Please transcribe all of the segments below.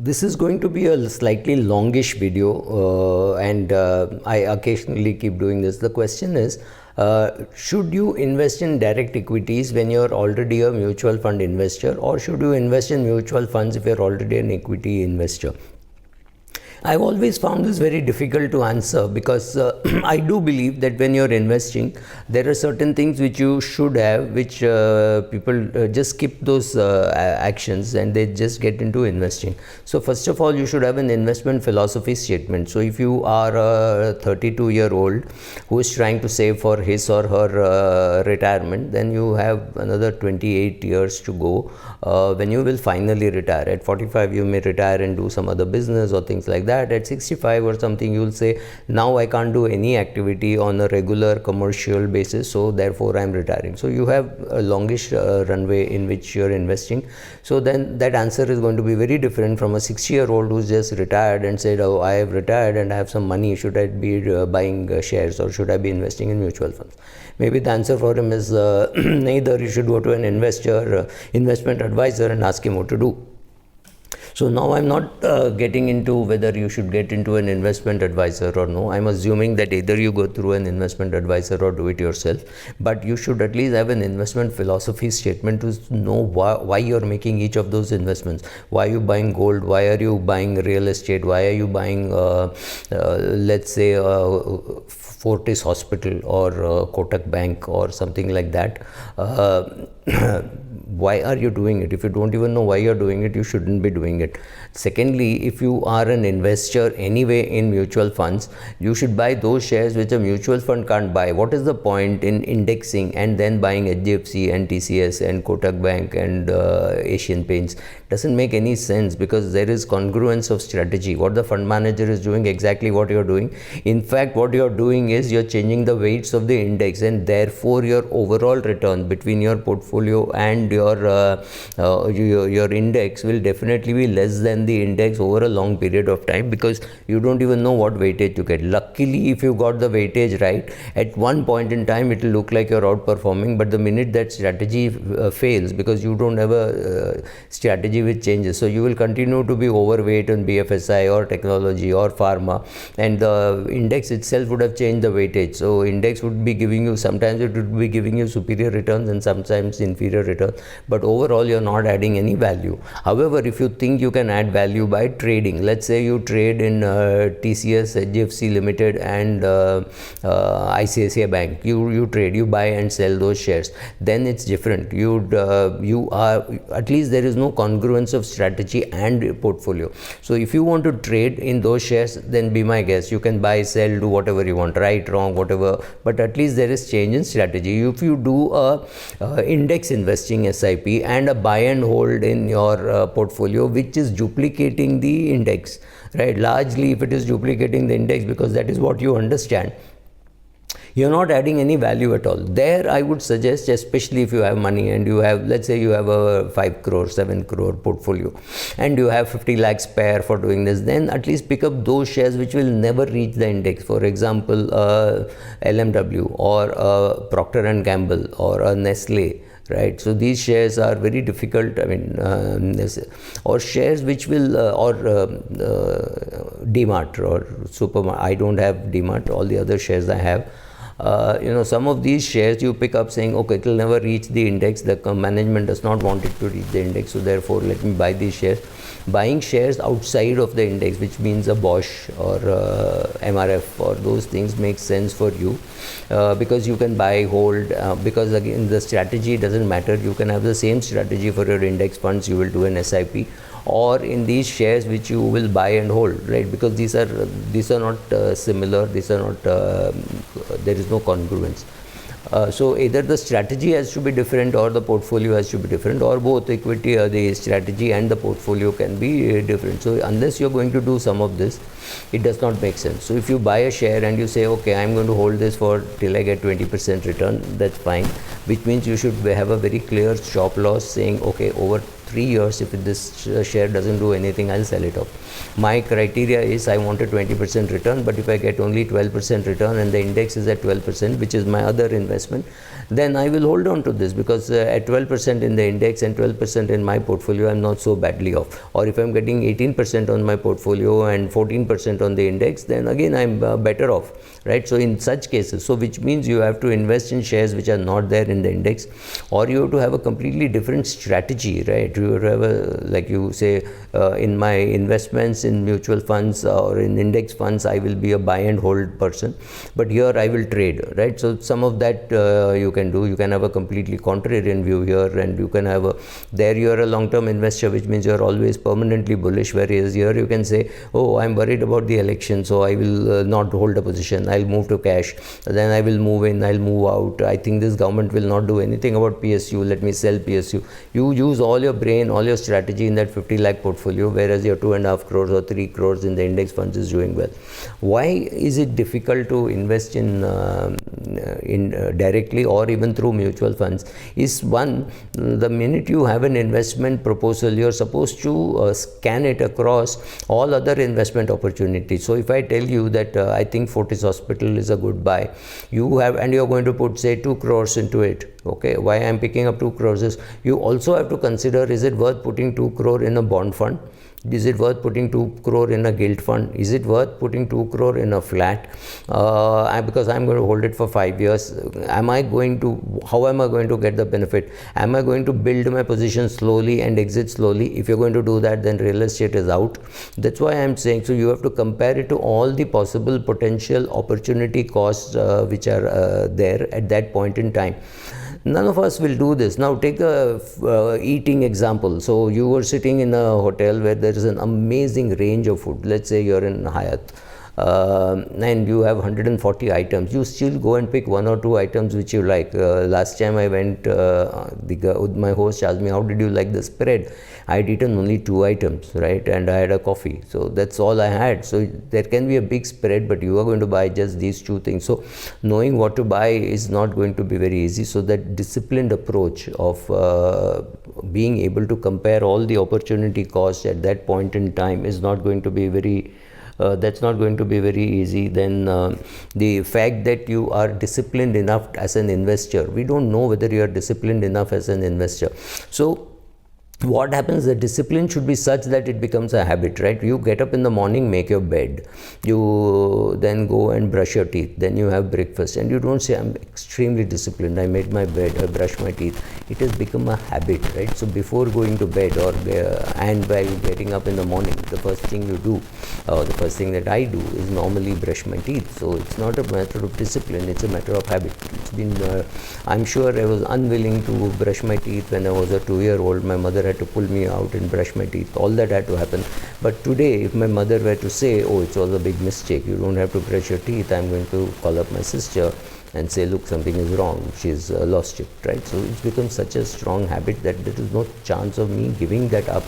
This is going to be a slightly longish video, and I occasionally keep doing this. The question is, should you invest in direct equities when you're already a mutual fund investor, or should you invest in mutual funds if you're already an equity investor? I've always found this very difficult to answer because I do believe that when you're investing, there are certain things which you should have, which people just skip those actions and they just get into investing. So first of all, you should have an investment philosophy statement. So if you are a 32-year-old who is trying to save for his or her retirement, then you have another 28 years to go when you will finally retire. At 45, you may retire and do some other business or things like that. At 65 or something, you will say, now I can't do any activity on a regular commercial basis, so therefore I'm retiring. So you have a longish runway in which you're investing. So then that answer is going to be very different from a 60-year-old who's just retired and said, oh, I have retired and I have some money, should I be buying shares or should I be investing in mutual funds? Maybe the answer for him is neither. You should go to an investment advisor and ask him what to do. So now I'm not getting into whether you should get into an investment advisor or no. I'm assuming that either you go through an investment advisor or do it yourself. But you should at least have an investment philosophy statement to know why you're making each of those investments. Why are you buying gold? Why are you buying real estate? Why are you buying, let's say, Fortis Hospital or Kotak Bank or something like that? Why are you doing it? If you don't even know why you're doing it, you shouldn't be doing it. Secondly, if you are an investor anyway in mutual funds, you should buy those shares which a mutual fund can't buy. What is the point in indexing and then buying HDFC and TCS and Kotak Bank and Asian Paints? Doesn't make any sense, because there is congruence of strategy. What the fund manager is doing, exactly what you're doing. In fact, what you're doing is you're changing the weights of the index, and therefore your overall return between your portfolio and your index will definitely be less than the index over a long period of time, because you don't even know what weightage you get. Luckily, if you got the weightage right, at one point in time it will look like you're outperforming, but the minute that strategy fails, because you don't have a strategy which changes, so you will continue to be overweight on BFSI or technology or pharma, and the index itself would have changed the weightage. So index would be giving you, sometimes it would be giving you superior returns and sometimes inferior returns, but overall you're not adding any value. However, if you think you can add value by trading, let's say you trade in TCS, HDFC Limited and ICICI Bank, you trade, you buy and sell those shares, then it's different. You are, at least there is no congruence of strategy and portfolio. So if you want to trade in those shares, then be my guest, you can buy, sell, do whatever you want, right, wrong, whatever, but at least there is change in strategy. If you do a index investing SIP and a buy and hold in your portfolio which is duplicating the index, right, largely if it is duplicating the index because that is what you understand, you're not adding any value at all. There I would suggest, especially if you have money and you have, let's say you have a 5 crore, 7 crore portfolio and you have 50 lakhs spare for doing this, then at least pick up those shares which will never reach the index. For example, LMW or Procter and Gamble or a Nestle. Right, so these shares are very difficult. I mean, or shares which will, or DMart or Supermart. I don't have DMart. All the other shares I have. Some of these shares you pick up saying, okay, it will never reach the index. The management does not want it to reach the index, so therefore let me buy these shares. Buying shares outside of the index, which means a Bosch or MRF or those things, makes sense for you because you can buy, hold, because again the strategy doesn't matter. You can have the same strategy for your index funds. You will do an SIP or in these shares which you will buy and hold, right? Because these are not similar. These are not. There is no congruence. So either the strategy has to be different or the portfolio has to be different, or both. Equity, the strategy and the portfolio can be different. So unless you're going to do some of this, it does not make sense. So if you buy a share and you say, okay, I'm going to hold this for till I get 20% return, that's fine, which means you should have a very clear stop loss saying, okay, over 3 years, if this share doesn't do anything, I'll sell it off. My criteria is I want a 20% return, but if I get only 12% return and the index is at 12%, which is my other investment, then I will hold on to this, because at 12% in the index and 12% in my portfolio, I'm not so badly off. Or if I'm getting 18% on my portfolio and 14% on the index, then again I'm better off, right? So in such cases, so which means you have to invest in shares which are not there in the index, or you have to have a completely different strategy, right? You have a, like you say, in my investments in mutual funds or in index funds, I will be a buy and hold person, but here I will trade, right? So some of that you can do. You can have a completely contrarian view here, and you can have a, there you are a long-term investor, which means you are always permanently bullish, whereas here you can say, oh, I'm worried about the election, so I will not hold a position, I'll move to cash, then I will move in, I'll move out, I think this government will not do anything about PSU, let me sell PSU. You use all your brain, all your strategy in that 50 lakh portfolio, whereas your 2.5 crores or 3 crores in the index funds is doing well. Why is it difficult to invest in directly or even through mutual funds? Is one, the minute you have an investment proposal, you're supposed to scan it across all other investment opportunities. So if I tell you that I think Fortis Hospital is a good buy, you have, and you're going to put say 2 crores into it. Okay, why I'm picking up 2 crores is, you also have to consider, is it worth putting 2 crore in a bond fund? Is it worth putting 2 crore in a gilt fund? Is it worth putting 2 crore in a flat? Because I'm going to hold it for 5 years. Am I going to, how am I going to get the benefit? Am I going to build my position slowly and exit slowly? If you're going to do that, then real estate is out. That's why I'm saying, so you have to compare it to all the possible potential opportunity costs which are there at that point in time. None of us will do this. Now take a eating example. So you were sitting in a hotel where there is an amazing range of food. Let's say you're in Hyatt. And you have 140 items, you still go and pick 1 or 2 items which you like. Last time I went, my host asked me, how did you like the spread? I had eaten only 2 items, right? And I had a coffee. So that's all I had. So there can be a big spread, but you are going to buy just these 2 things. So knowing what to buy is not going to be very easy. So that disciplined approach of being able to compare all the opportunity costs at that point in time is not going to be very that's not going to be very easy. Then the fact that you are disciplined enough as an investor, we don't know whether you are disciplined enough as an investor. So what happens, the discipline should be such that it becomes a habit, right? You get up in the morning, make your bed, you then go and brush your teeth, then you have breakfast, and you don't say, I'm extremely disciplined, I made my bed, I brushed my teeth. It has become a habit, right? So before going to bed or and while getting up in the morning, the first thing you do, the first thing that I do is normally brush my teeth. So it's not a matter of discipline, it's a matter of habit. It's been, I'm sure I was unwilling to brush my teeth when I was a 2-year-old. My mother had to pull me out and brush my teeth. All that had to happen. But today, if my mother were to say, oh, it's all a big mistake, you don't have to brush your teeth, I'm going to call up my sister and say, look, something is wrong, she's lost it, right? So it's become such a strong habit that there is no chance of me giving that up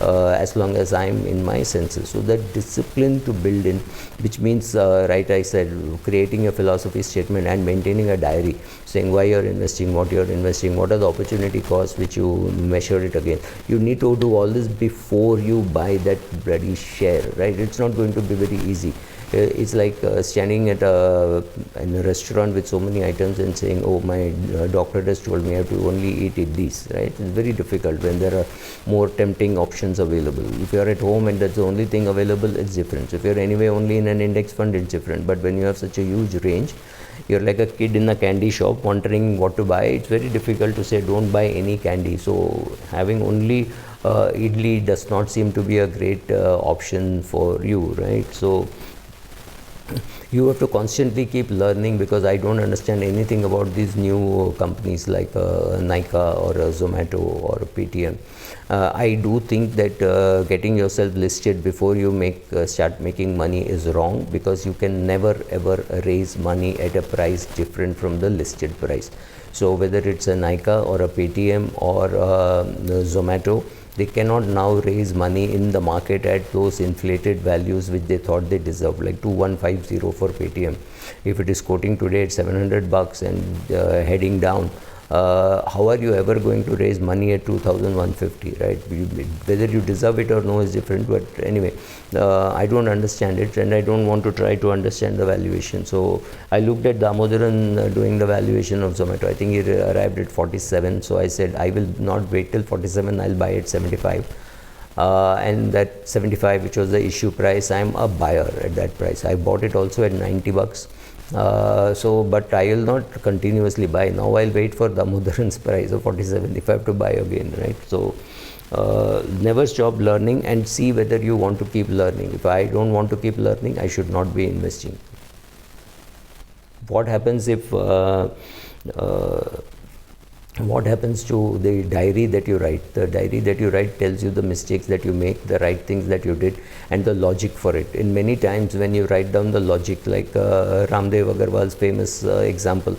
as long as I'm in my senses. So that discipline to build in, which means, right, I said, creating a philosophy statement and maintaining a diary, saying why you're investing, what you're investing, what are the opportunity costs, which you measure it again. You need to do all this before you buy that bloody share, right? It's not going to be very easy. It's like standing at in a restaurant with so many items and saying, oh, my doctor has told me I have to only eat these, right? It's very difficult when there are more tempting options available. If you're at home and that's the only thing available, it's different. So if you're anyway only in an index fund, it's different. But when you have such a huge range, you're like a kid in a candy shop wondering what to buy. It's very difficult to say don't buy any candy. So having only idli does not seem to be a great option for you, right? So you have to constantly keep learning, because I don't understand anything about these new companies like Nykaa or Zomato or Paytm. I do think that getting yourself listed before you start making money is wrong, because you can never ever raise money at a price different from the listed price. So whether it's a Nykaa or a Paytm or Zomato, they cannot now raise money in the market at those inflated values which they thought they deserved, like 2150 for Paytm. If it is quoting today at $700 and heading down, how are you ever going to raise money at 2,150, right? Whether you deserve it or no is different, but anyway, I don't understand it, and I don't want to try to understand the valuation. So I looked at Damodaran doing the valuation of Zomato. I think he arrived at 47, so I said I will not wait till 47, I'll buy at 75. And that 75, which was the issue price, I'm a buyer at that price. I bought it also at 90 bucks. But I will not continuously buy. Now I'll wait for Damodaran's price of 47 if I have to buy again, right? So never stop learning and see whether you want to keep learning. If I don't want to keep learning, I should not be investing. What happens if what happens to the diary that you write? The diary that you write tells you the mistakes that you make, the right things that you did, and the logic for it. In many times when you write down the logic, like Ramdev Agarwal's famous example,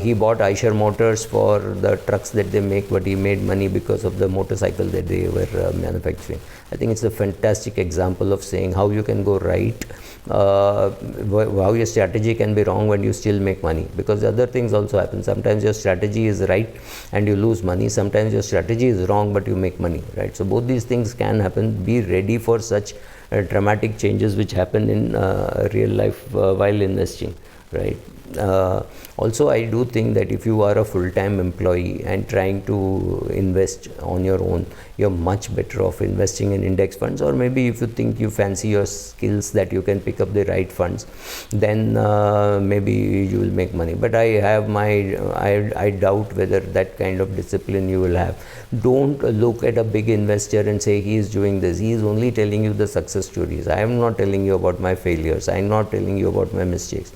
he bought Eicher Motors for the trucks that they make, but he made money because of the motorcycle that they were manufacturing. I think it's a fantastic example of saying how you can go right, how your strategy can be wrong when you still make money, because the other things also happen. Sometimes your strategy is right and you lose money. Sometimes your strategy is wrong but you make money, right? So both these things can happen. Be ready for such dramatic changes which happen in real life while investing, right? Also, I do think that if you are a full-time employee and trying to invest on your own, you're much better off investing in index funds, or maybe if you think you fancy your skills that you can pick up the right funds, then maybe you will make money. But I doubt whether that kind of discipline you will have. Don't look at a big investor and say he is doing this. He is only telling you the success stories. I am not telling you about my failures. I am not telling you about my mistakes.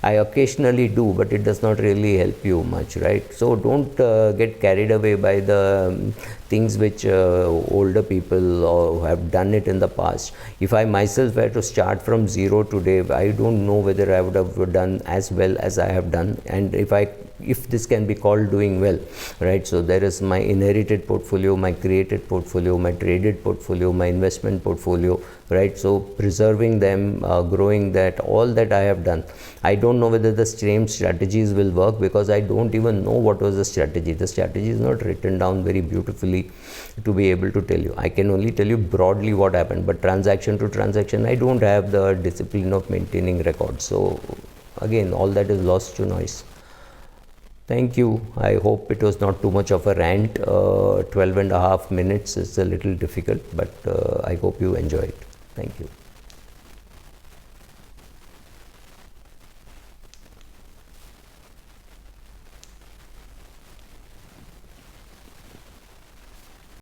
I occasionally do, but it does not really help you much, right? So don't get carried away by the things which older people or have done it in the past. If I myself were to start from zero today, I don't know whether I would have done as well as I have done, and if this can be called doing well, right? So there is my inherited portfolio, my created portfolio, my traded portfolio, my investment portfolio, right? So preserving them, growing that, all that I have done. I don't know whether the same strategies will work because I don't even know what was the strategy. The strategy is not written down very beautifully to be able to tell you. I can only tell you broadly what happened, but transaction to transaction, I don't have the discipline of maintaining records. So again, all that is lost to noise. Thank you. I hope it was not too much of a rant. 12 and a half minutes is a little difficult, but I hope you enjoy it. Thank you.